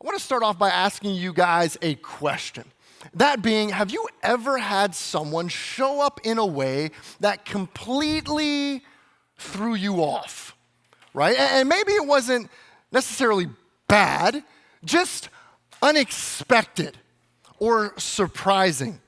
I want to start off by asking you guys a question. That being, have you ever had someone show up in a way that completely threw you off, right? And maybe it wasn't necessarily bad, just unexpected or surprising.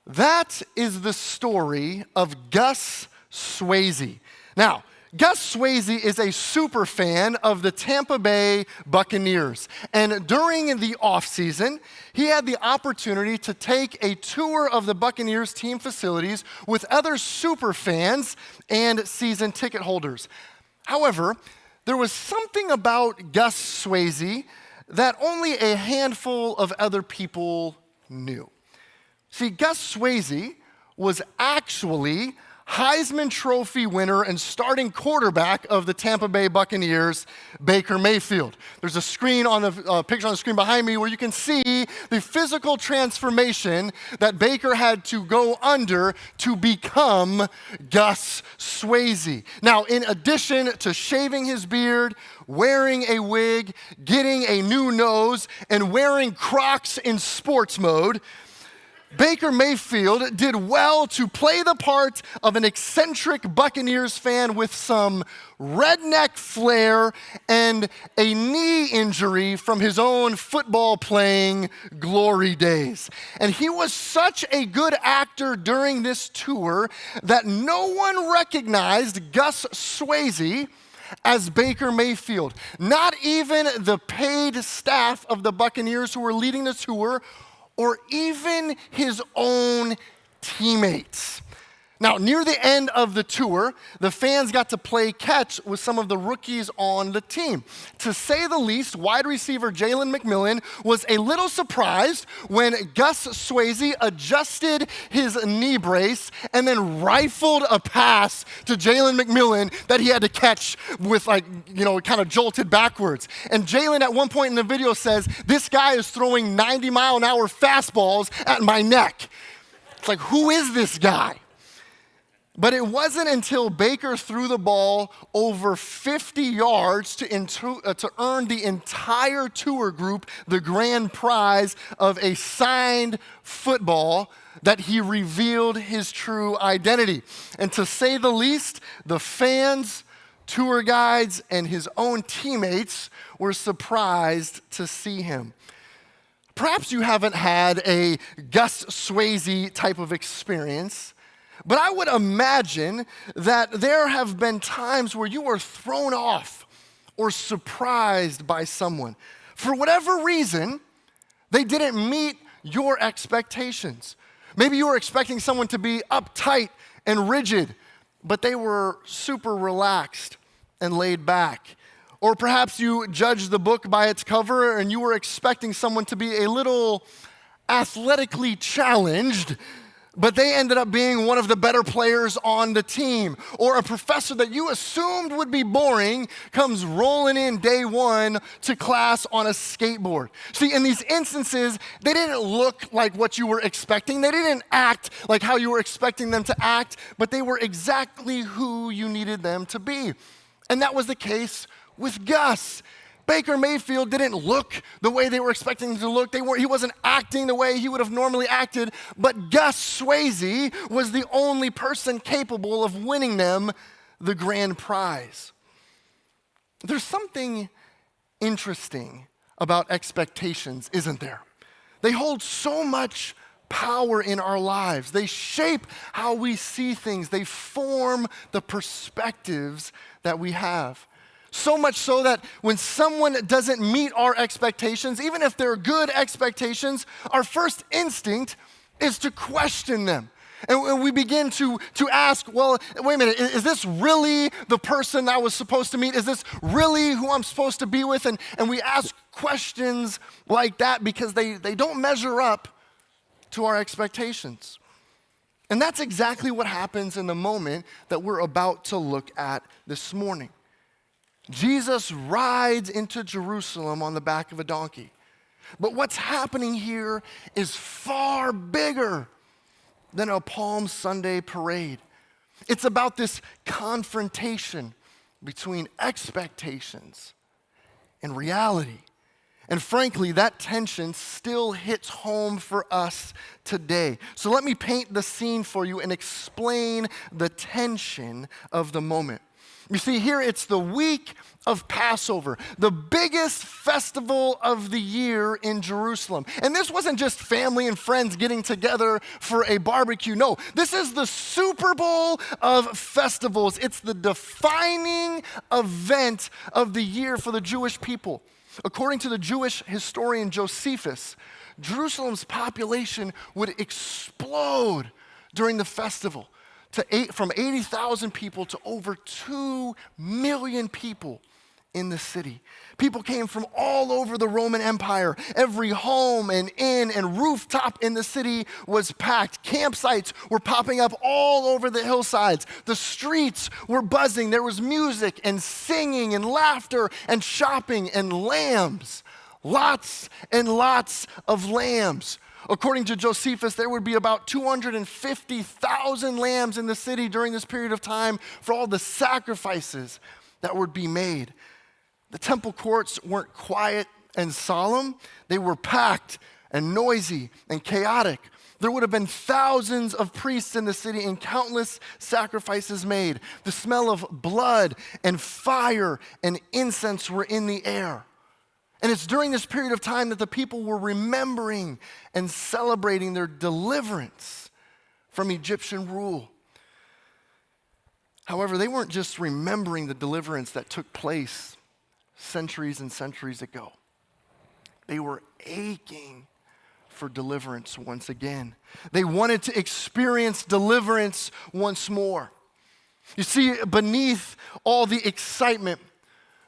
That is the story of Gus Swayze. Now, Gus Swayze is a super fan of the Tampa Bay Buccaneers. And during the offseason, he had the opportunity to take a tour of the Buccaneers team facilities with other super fans and season ticket holders. However, there was something about Gus Swayze that only a handful of other people knew. See, Gus Swayze was actually Heisman Trophy winner and starting quarterback of the Tampa Bay Buccaneers, Baker Mayfield. There's a screen on the picture on the screen behind me where you can see the physical transformation that Baker had to go under to become Gus Swayze. Now, in addition to shaving his beard, wearing a wig, getting a new nose, and wearing Crocs in sports mode, Baker Mayfield did well to play the part of an eccentric Buccaneers fan with some redneck flair and a knee injury from his own football playing glory days. And he was such a good actor during this tour that no one recognized Gus Swayze as Baker Mayfield. Not even the paid staff of the Buccaneers who were leading the tour, or even his own teammates. Now, near the end of the tour, the fans got to play catch with some of the rookies on the team. To say the least, wide receiver Jalen McMillan was a little surprised when Gus Swayze adjusted his knee brace and then rifled a pass to Jalen McMillan that he had to catch with kind of jolted backwards. And Jalen at one point in the video says, "This guy is throwing 90-mile-an-hour fastballs at my neck." It's like, who is this guy? But it wasn't until Baker threw the ball over 50 yards to earn the entire tour group the grand prize of a signed football that he revealed his true identity. And to say the least, the fans, tour guides, and his own teammates were surprised to see him. Perhaps you haven't had a Gus Swayze type of experience, but I would imagine that there have been times where you were thrown off or surprised by someone. For whatever reason, they didn't meet your expectations. Maybe you were expecting someone to be uptight and rigid, but they were super relaxed and laid back. Or perhaps you judged the book by its cover and you were expecting someone to be a little athletically challenged, but they ended up being one of the better players on the team. Or a professor that you assumed would be boring comes rolling in day one to class on a skateboard. See, in these instances, they didn't look like what you were expecting. They didn't act like how you were expecting them to act, but they were exactly who you needed them to be. And that was the case with Gus. Baker Mayfield didn't look the way they were expecting him to look. He wasn't acting the way he would have normally acted, but Gus Swayze was the only person capable of winning them the grand prize. There's something interesting about expectations, isn't there? They hold so much power in our lives. They shape how we see things. They form the perspectives that we have. So much so that when someone doesn't meet our expectations, even if they're good expectations, our first instinct is to question them. And we begin to ask, well, wait a minute, is this really the person I was supposed to meet? Is this really who I'm supposed to be with? And we ask questions like that because they don't measure up to our expectations. And that's exactly what happens in the moment that we're about to look at this morning. Jesus rides into Jerusalem on the back of a donkey. But what's happening here is far bigger than a Palm Sunday parade. It's about this confrontation between expectations and reality. And frankly, that tension still hits home for us today. So let me paint the scene for you and explain the tension of the moment. You see, here it's the week of Passover, the biggest festival of the year in Jerusalem. And this wasn't just family and friends getting together for a barbecue. No, this is the Super Bowl of festivals. It's the defining event of the year for the Jewish people. According to the Jewish historian Josephus, Jerusalem's population would explode during the festival from 80,000 people to over 2 million people in the city. People came from all over the Roman Empire. Every home and inn and rooftop in the city was packed. Campsites were popping up all over the hillsides. The streets were buzzing. There was music and singing and laughter and shopping and lambs. Lots and lots of lambs. According to Josephus, there would be about 250,000 lambs in the city during this period of time for all the sacrifices that would be made. The temple courts weren't quiet and solemn. They were packed and noisy and chaotic. There would have been thousands of priests in the city and countless sacrifices made. The smell of blood and fire and incense were in the air. And it's during this period of time that the people were remembering and celebrating their deliverance from Egyptian rule. However, they weren't just remembering the deliverance that took place centuries and centuries ago. They were aching for deliverance once again. They wanted to experience deliverance once more. You see, beneath all the excitement,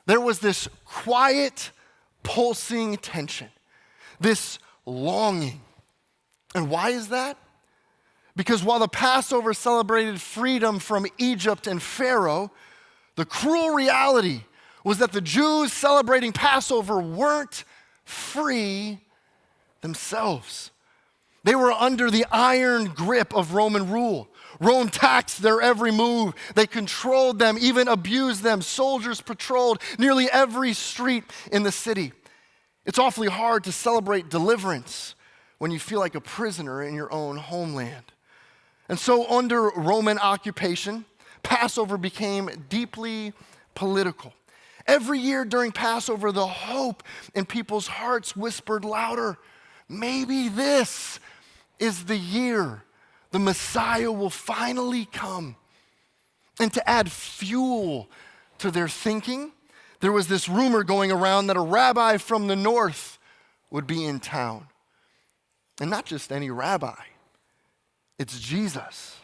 there was this quiet, pulsing tension, this longing. And why is that? Because while the Passover celebrated freedom from Egypt and Pharaoh, the cruel reality was that the Jews celebrating Passover weren't free themselves. They were under the iron grip of Roman rule. Rome taxed their every move. They controlled them, even abused them. Soldiers patrolled nearly every street in the city. It's awfully hard to celebrate deliverance when you feel like a prisoner in your own homeland. And so under Roman occupation, Passover became deeply political. Every year during Passover, the hope in people's hearts whispered louder, maybe this is the year the Messiah will finally come. And to add fuel to their thinking, there was this rumor going around that a rabbi from the north would be in town. And not just any rabbi, it's Jesus.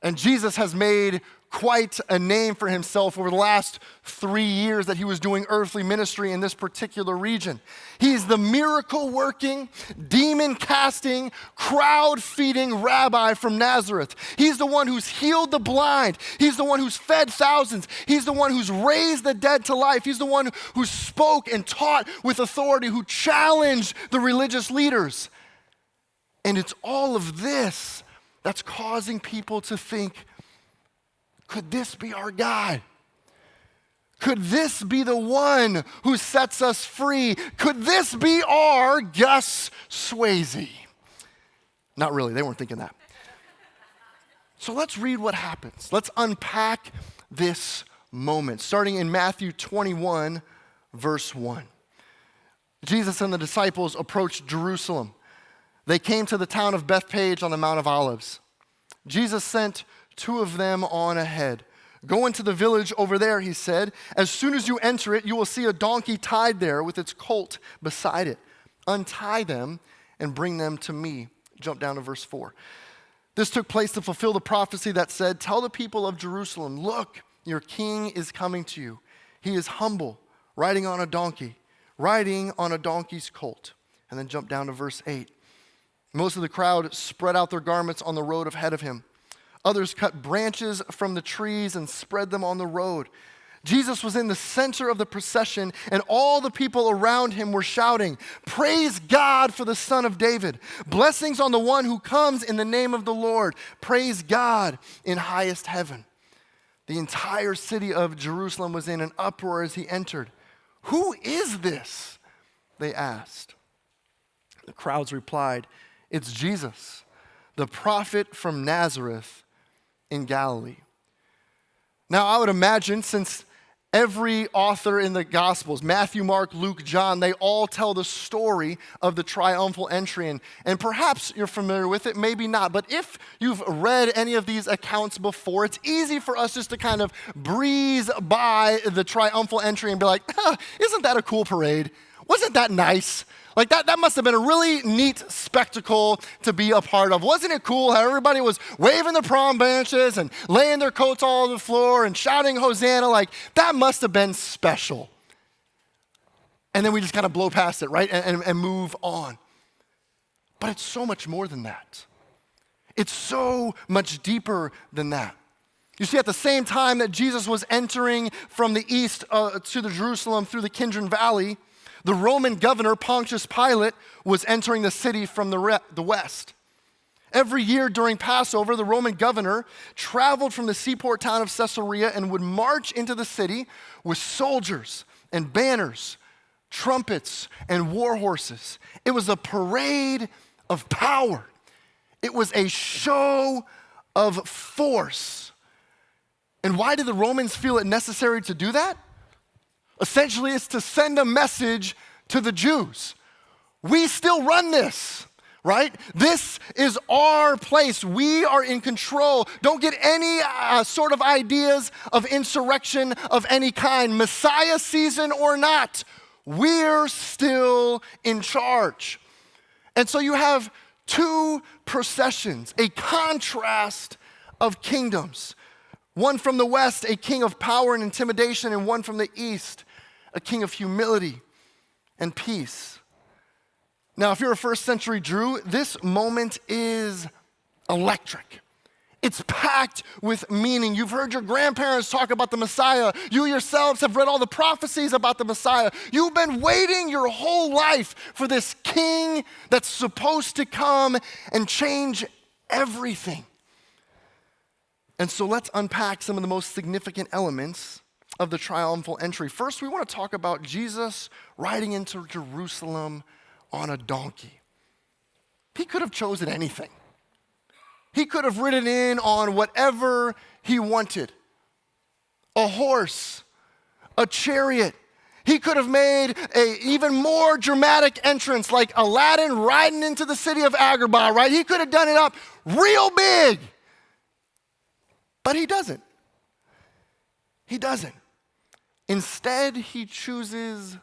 And Jesus has made quite a name for himself over the last 3 years that he was doing earthly ministry in this particular region. He's the miracle-working, demon-casting, crowd-feeding rabbi from Nazareth. He's the one who's healed the blind. He's the one who's fed thousands. He's the one who's raised the dead to life. He's the one who spoke and taught with authority, who challenged the religious leaders. And it's all of this that's causing people to think, could this be our God? Could this be the one who sets us free? Could this be our Gus Swayze? Not really, they weren't thinking that. So let's read what happens. Let's unpack this moment, starting in Matthew 21, verse 1. Jesus and the disciples approached Jerusalem. They came to the town of Bethpage on the Mount of Olives. Jesus sent 2 of them on ahead. Go into the village over there, he said. As soon as you enter it, you will see a donkey tied there with its colt beside it. Untie them and bring them to me. Jump down to verse 4. This took place to fulfill the prophecy that said, tell the people of Jerusalem, look, your king is coming to you. He is humble, riding on a donkey's colt. And then jump down to verse 8. Most of the crowd spread out their garments on the road ahead of him. Others cut branches from the trees and spread them on the road. Jesus was in the center of the procession, and all the people around him were shouting, praise God for the Son of David. Blessings on the one who comes in the name of the Lord. Praise God in highest heaven. The entire city of Jerusalem was in an uproar as he entered. Who is this? they asked. The crowds replied, "It's Jesus, the prophet from Nazareth in Galilee." Now, I would imagine, since every author in the Gospels, Matthew, Mark, Luke, John, they all tell the story of the triumphal entry. And perhaps you're familiar with it, maybe not. But if you've read any of these accounts before, it's easy for us just to kind of breeze by the triumphal entry and be like, isn't that a cool parade? Wasn't that nice? Like that must have been a really neat spectacle to be a part of. Wasn't it cool how everybody was waving their palm branches and laying their coats all over the floor and shouting Hosanna? Like that must have been special. And then we just kind of blow past it, right? And move on. But it's so much more than that. It's so much deeper than that. You see, at the same time that Jesus was entering from the east to the Jerusalem through the Kidron Valley, the Roman governor, Pontius Pilate, was entering the city from the west. Every year during Passover, the Roman governor traveled from the seaport town of Caesarea and would march into the city with soldiers and banners, trumpets and war horses. It was a parade of power. It was a show of force. And why did the Romans feel it necessary to do that? Essentially, it's to send a message to the Jews. We still run this, right? This is our place. We are in control. Don't get any sort of ideas of insurrection of any kind, Messiah season or not. We're still in charge. And so you have two processions, a contrast of kingdoms. One from the west, a king of power and intimidation, and one from the east, a king of humility and peace. Now, if you're a first century Jew, this moment is electric. It's packed with meaning. You've heard your grandparents talk about the Messiah. You yourselves have read all the prophecies about the Messiah. You've been waiting your whole life for this king that's supposed to come and change everything. And so let's unpack some of the most significant elements of the triumphal entry. First, we want to talk about Jesus riding into Jerusalem on a donkey. He could have chosen anything. He could have ridden in on whatever he wanted. A horse, a chariot. He could have made an even more dramatic entrance like Aladdin riding into the city of Agrabah, right? He could have done it up real big. But he doesn't. He doesn't. Instead, he chooses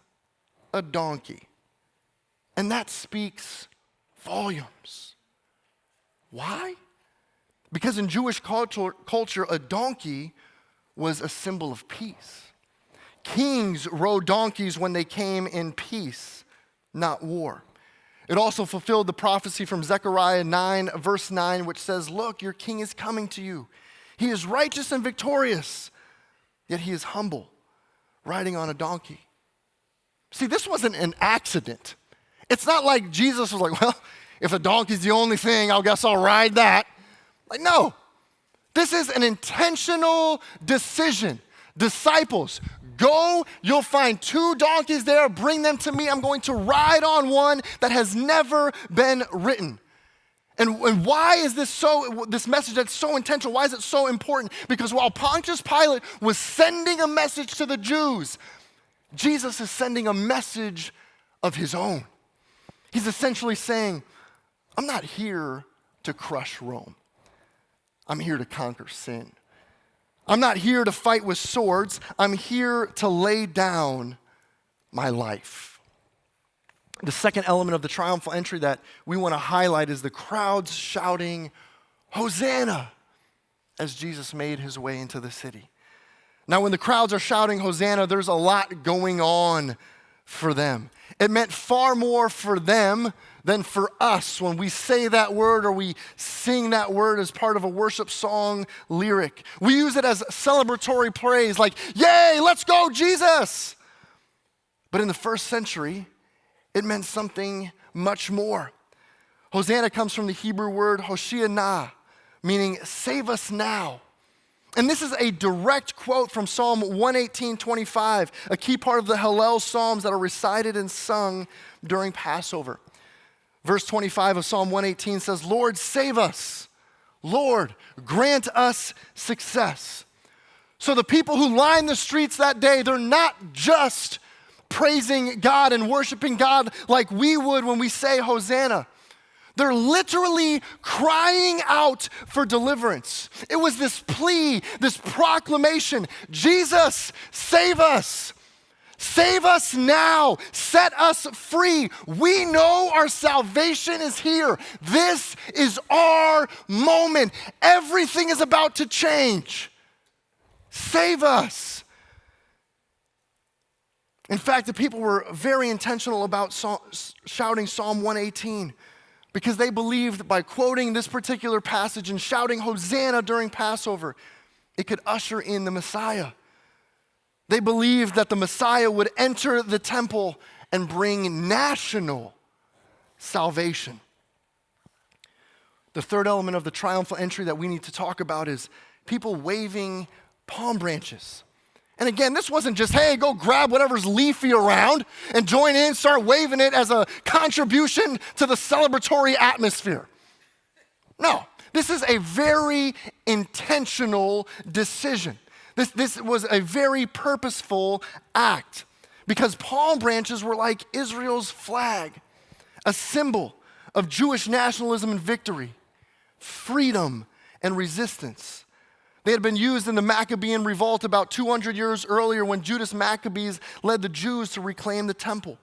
a donkey. And that speaks volumes. Why? Because in Jewish culture, a donkey was a symbol of peace. Kings rode donkeys when they came in peace, not war. It also fulfilled the prophecy from Zechariah 9, verse 9, which says, "Look, your king is coming to you. He is righteous and victorious, yet he is humble, riding on a donkey." See, this wasn't an accident. It's not like Jesus was like, well, if a donkey's the only thing, I guess I'll ride that. Like, no. This is an intentional decision. Disciples, go, you'll find 2 donkeys there, bring them to me. I'm going to ride on one that has never been ridden. And why is this message that's so intentional, why is it so important? Because while Pontius Pilate was sending a message to the Jews, Jesus is sending a message of his own. He's essentially saying, I'm not here to crush Rome. I'm here to conquer sin. I'm not here to fight with swords. I'm here to lay down my life. The second element of the triumphal entry that we want to highlight is the crowds shouting, Hosanna, as Jesus made his way into the city. Now, when the crowds are shouting Hosanna, there's a lot going on for them. It meant far more for them than for us when we say that word or we sing that word as part of a worship song lyric. We use it as celebratory praise, like, yay, let's go, Jesus. But in the first century, it meant something much more. Hosanna comes from the Hebrew word Hoshianah, meaning save us now. And this is a direct quote from Psalm 118:25, a key part of the Hallel Psalms that are recited and sung during Passover. Verse 25 of Psalm 118 says, Lord, save us. Lord, grant us success. So the people who line the streets that day, they're not just praising God and worshiping God like we would when we say Hosanna. They're literally crying out for deliverance. It was this plea, this proclamation, Jesus, save us. Save us now. Set us free. We know our salvation is here. This is our moment. Everything is about to change. Save us. In fact, the people were very intentional about shouting Psalm 118 because they believed by quoting this particular passage and shouting Hosanna during Passover, it could usher in the Messiah. They believed that the Messiah would enter the temple and bring national salvation. The third element of the triumphal entry that we need to talk about is people waving palm branches. And again, this wasn't just, hey, go grab whatever's leafy around and join in, start waving it as a contribution to the celebratory atmosphere. No, this is a very intentional decision. This was a very purposeful act because palm branches were like Israel's flag, a symbol of Jewish nationalism and victory, freedom and resistance. They had been used in the Maccabean revolt about 200 years earlier when Judas Maccabees led the Jews to reclaim the temple.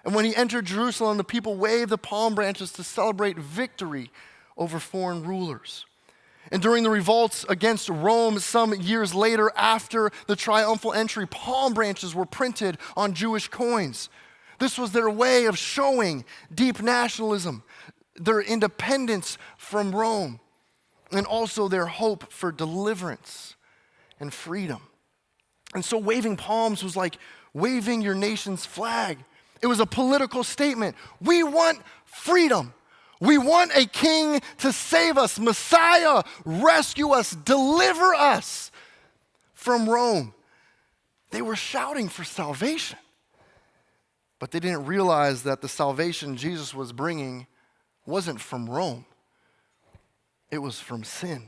And when he entered Jerusalem, the people waved the palm branches to celebrate victory over foreign rulers. And during the revolts against Rome some years later after the triumphal entry, palm branches were printed on Jewish coins. This was their way of showing deep nationalism, their independence from Rome, and also their hope for deliverance and freedom. And so waving palms was like waving your nation's flag. It was a political statement. We want freedom. We want a king to save us, Messiah, rescue us, deliver us from Rome. They were shouting for salvation, but they didn't realize that the salvation Jesus was bringing wasn't from Rome. It was from sin.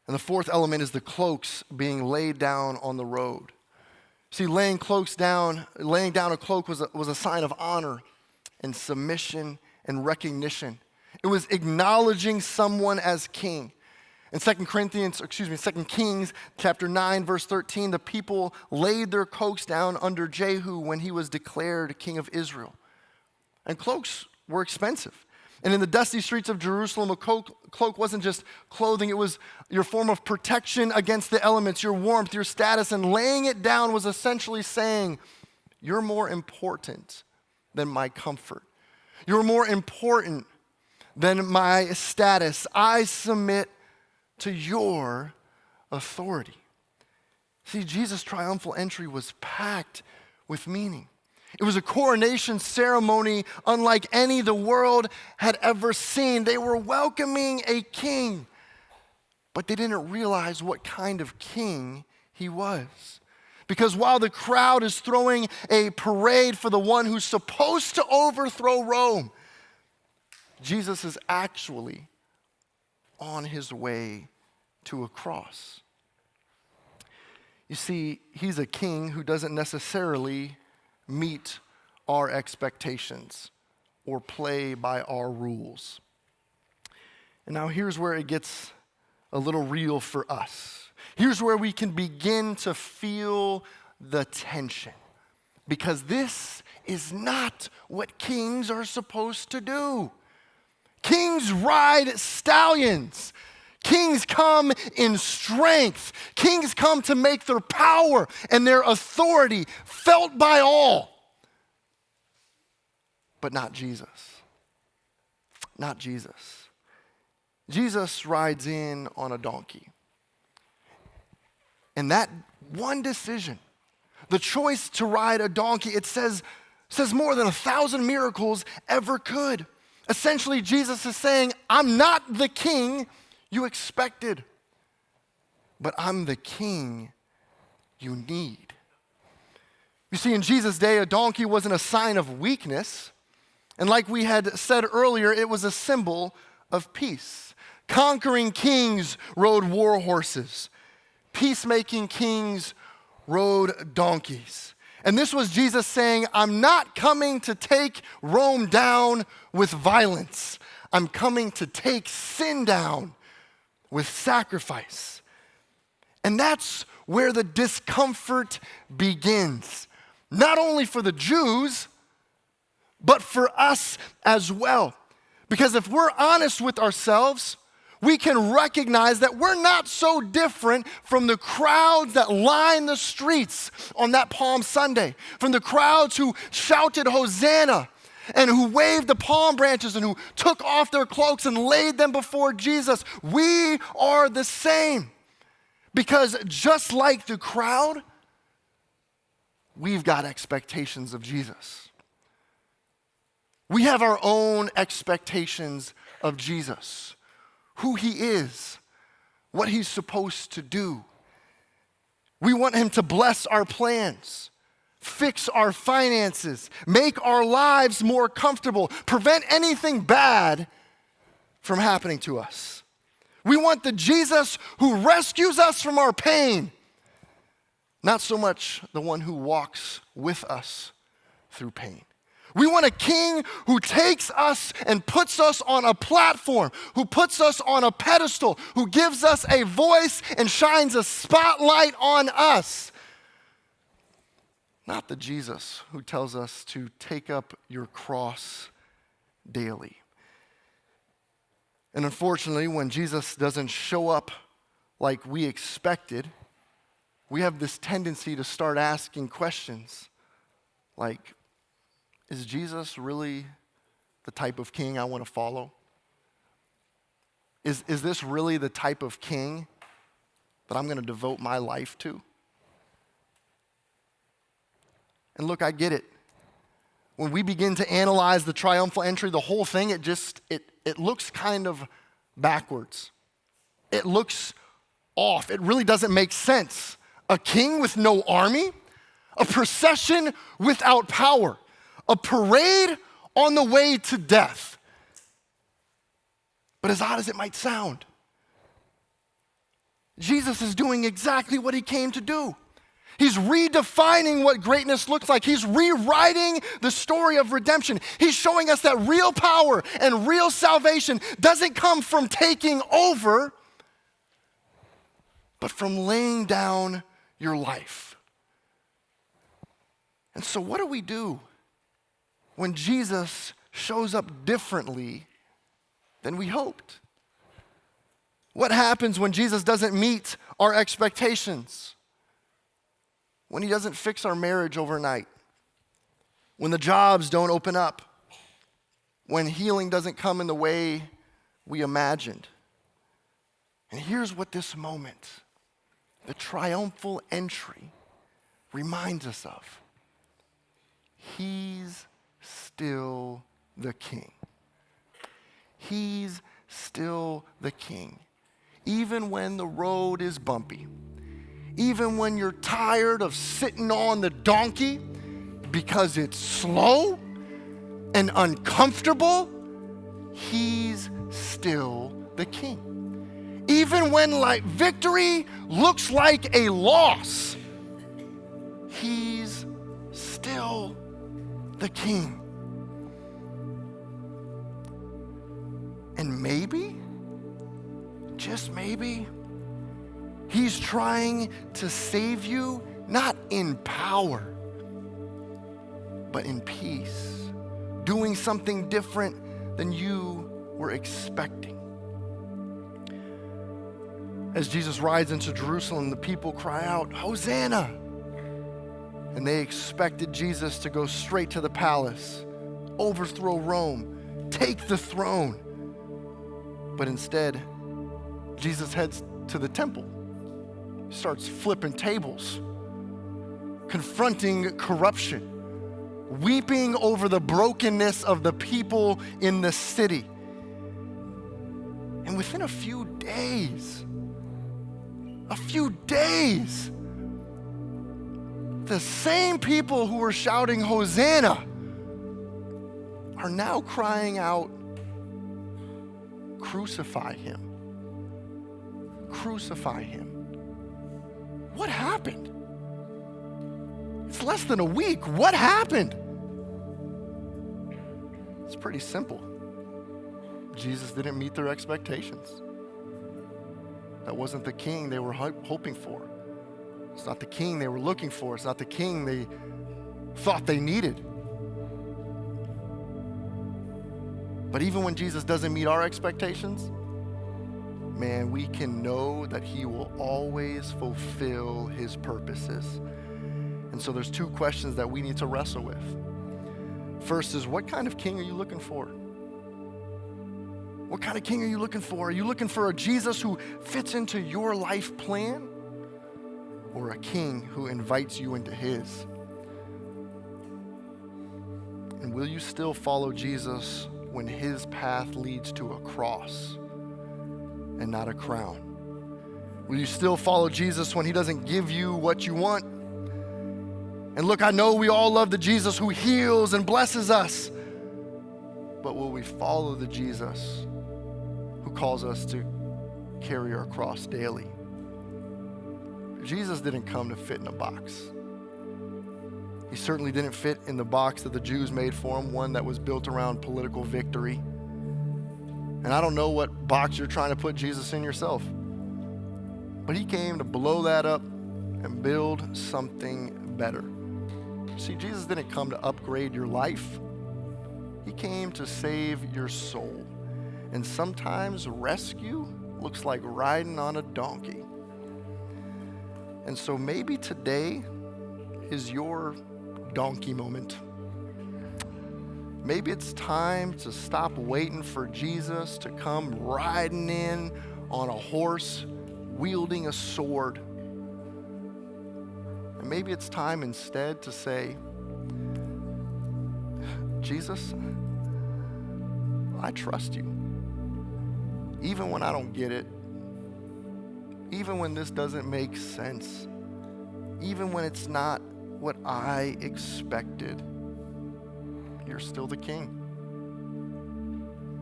And the fourth element is the cloaks being laid down on the road. See, laying down a cloak was a sign of honor and submission and recognition. It was acknowledging someone as king. In 2 Kings chapter 9, verse 13, the people laid their cloaks down under Jehu when he was declared king of Israel. And cloaks were expensive. And in the dusty streets of Jerusalem, a cloak wasn't just clothing, it was your form of protection against the elements, your warmth, your status. And laying it down was essentially saying, you're more important than my comfort. You're more important than my status. I submit to your authority. See, Jesus' triumphal entry was packed with meaning. It was a coronation ceremony unlike any the world had ever seen. They were welcoming a king, but they didn't realize what kind of king he was. Because while the crowd is throwing a parade for the one who's supposed to overthrow Rome, Jesus is actually on his way to a cross. You see, he's a king who doesn't necessarily meet our expectations or play by our rules. And now here's where it gets a little real for us. Here's where we can begin to feel the tension, because this is not what kings are supposed to do. Kings ride stallions. Kings come in strength. Kings come to make their power and their authority felt by all. But not Jesus. Not Jesus. Jesus rides in on a donkey. And that one decision, the choice to ride a donkey, it says more than 1,000 miracles ever could. Essentially, Jesus is saying, I'm not the king you expected. but I'm the king you need. You see, in Jesus' day, a donkey wasn't a sign of weakness. And like we had said earlier, it was a symbol of peace. Conquering kings rode war horses. Peacemaking kings rode donkeys. And this was Jesus saying, I'm not coming to take Rome down with violence. I'm coming to take sin down with sacrifice. And that's where the discomfort begins. Not only for the Jews, but for us as well. Because if we're honest with ourselves, we can recognize that we're not so different from the crowds that line the streets on that Palm Sunday, from the crowds who shouted Hosanna and who waved the palm branches and who took off their cloaks and laid them before Jesus. We are the same. Because just like the crowd, we've got expectations of Jesus. We have our own expectations of Jesus, who he is, what he's supposed to do. We want him to bless our plans, fix our finances, make our lives more comfortable, prevent anything bad from happening to us. We want the Jesus who rescues us from our pain, not so much the one who walks with us through pain. We want a king who takes us and puts us on a platform, who puts us on a pedestal, who gives us a voice and shines a spotlight on us. Not the Jesus who tells us to take up your cross daily. And unfortunately, when Jesus doesn't show up like we expected, we have this tendency to start asking questions like, is Jesus really the type of king I want to follow? Is this really the type of king that I'm going to devote my life to? And look, I get it. When we begin to analyze the triumphal entry, the whole thing, it looks kind of backwards. It looks off. It really doesn't make sense. A king with no army, a procession without power, a parade on the way to death. But as odd as it might sound, Jesus is doing exactly what he came to do. He's redefining what greatness looks like. He's rewriting the story of redemption. He's showing us that real power and real salvation doesn't come from taking over, but from laying down your life. And so what do we do when Jesus shows up differently than we hoped? What happens when Jesus doesn't meet our expectations? When he doesn't fix our marriage overnight? When the jobs don't open up? When healing doesn't come in the way we imagined? And here's what this moment, the triumphal entry, reminds us of. He's still the king. He's still the king. Even when the road is bumpy, even when you're tired of sitting on the donkey because it's slow and uncomfortable, he's still the king. Even when victory looks like a loss, he's still the king. And maybe, just maybe, he's trying to save you not in power, but in peace, doing something different than you were expecting. As Jesus rides into Jerusalem, the people cry out, "Hosanna!" And they expected Jesus to go straight to the palace, overthrow Rome, take the throne. But instead, Jesus heads to the temple. He starts flipping tables, confronting corruption, weeping over the brokenness of the people in the city. And within a few days, a few days, the same people who were shouting Hosanna are now crying out, crucify him. Crucify him. What happened? It's less than a week. What happened? It's pretty simple. Jesus didn't meet their expectations. That wasn't the king they were hoping for. It's not the king they were looking for. It's not the king they thought they needed. But even when Jesus doesn't meet our expectations, man, we can know that he will always fulfill his purposes. And so there's two questions that we need to wrestle with. First is, what kind of king are you looking for? What kind of king are you looking for? Are you looking for a Jesus who fits into your life plan? Or a king who invites you into his? And will you still follow Jesus when his path leads to a cross and not a crown? Will you still follow Jesus when he doesn't give you what you want? And look, I know we all love the Jesus who heals and blesses us, but will we follow the Jesus who calls us to carry our cross daily? Jesus didn't come to fit in a box. He certainly didn't fit in the box that the Jews made for him, one that was built around political victory. And I don't know what box you're trying to put Jesus in yourself, but he came to blow that up and build something better. See, Jesus didn't come to upgrade your life. He came to save your soul. And sometimes rescue looks like riding on a donkey. And so maybe today is your donkey moment. Maybe it's time to stop waiting for Jesus to come riding in on a horse, wielding a sword. And maybe it's time instead to say, Jesus, I trust you. Even when I don't get it, even when this doesn't make sense, even when it's not what I expected, you're still the king.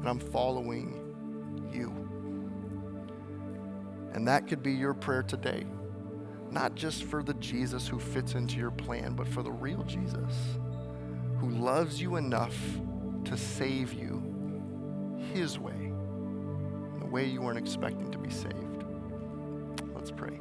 And I'm following you. And that could be your prayer today. Not just for the Jesus who fits into your plan, but for the real Jesus who loves you enough to save you his way, the way you weren't expecting to be saved. Let's pray.